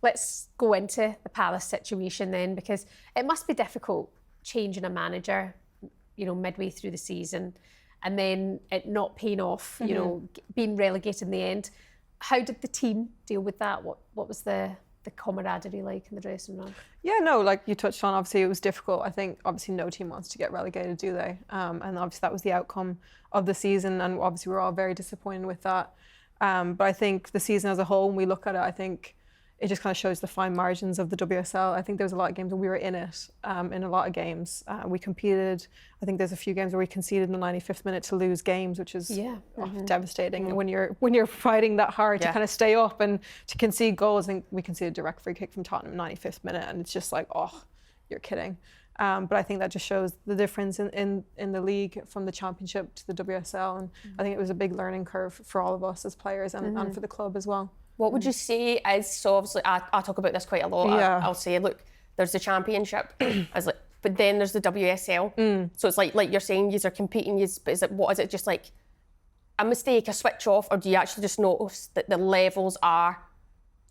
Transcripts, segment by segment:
let's go into the Palace situation then, because it must be difficult changing a manager, you know, midway through the season, and then it not paying off, you know, being relegated in the end. How did the team deal with that? What was the camaraderie like in the dressing room? Yeah, no, like you touched on, obviously it was difficult. I think obviously no team wants to get relegated, do they? And obviously that was the outcome of the season, and obviously we're all very disappointed with that. But I think the season as a whole, when we look at it, I think it just kind of shows the fine margins of the WSL. I think there was a lot of games where we were in it, in a lot of games. We competed. I think there's a few games where we conceded in the 95th minute to lose games, which is devastating. When you're fighting that hard to kind of stay up and to concede goals. I think we conceded a direct free kick from Tottenham 95th minute, and it's just like, oh, you're kidding. But I think that just shows the difference in the league from the Championship to the WSL, and I think it was a big learning curve for all of us as players and for the club as well. What would you say is, so obviously I talk about this quite a lot. Yeah. I'll say, look, there's the Championship, but then there's the WSL. So it's like you're saying, yous are competing, but is it just like a mistake, a switch off, or do you actually just notice that the levels are,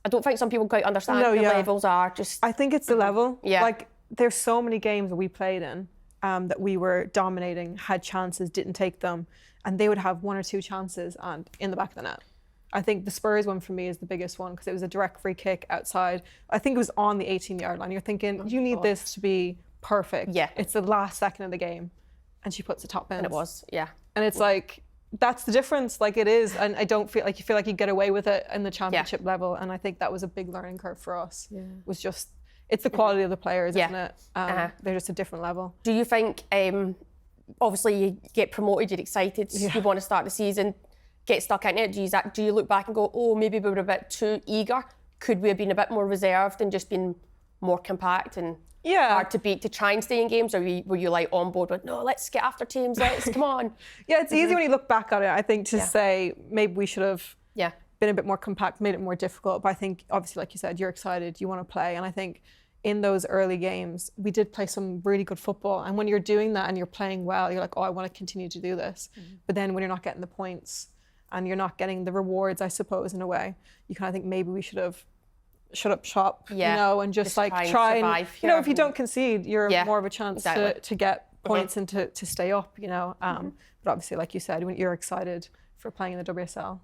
I don't think some people quite understand levels are just... I think it's the level. Yeah. Like, there's so many games that we played in that we were dominating, had chances, didn't take them, and they would have one or two chances and in the back of the net. I think the Spurs one for me is the biggest one because it was a direct free kick outside. I think it was on the 18-yard line. You're thinking, you need this to be perfect. Yeah. It's the last second of the game. And she puts the top in. And it was, yeah. And it's like, that's the difference. Like, it is. And I don't feel like you get away with it in the Championship level. And I think that was a big learning curve for us. Yeah. Was just, it's the quality of the players, isn't it? They're just a different level. Do you think, obviously you get promoted, you're excited, you want to start the season, get stuck in it, do you look back and go, oh, maybe we were a bit too eager? Could we have been a bit more reserved and just been more compact and hard to beat to try and stay in games? Or were you like on board with, no, let's get after teams, come on? Yeah, it's easy when you look back at it, I think, to say maybe we should have been a bit more compact, made it more difficult. But I think, obviously, like you said, you're excited, you want to play. And I think in those early games, we did play some really good football. And when you're doing that and you're playing well, you're like, oh, I want to continue to do this. But then when you're not getting the points, and you're not getting the rewards, I suppose, in a way, you kind of think maybe we should have shut up shop, you know, and just like try and you know, if you don't concede, you're more of a chance to get points and to stay up, you know. But obviously, like you said, when you're excited for playing in the WSL.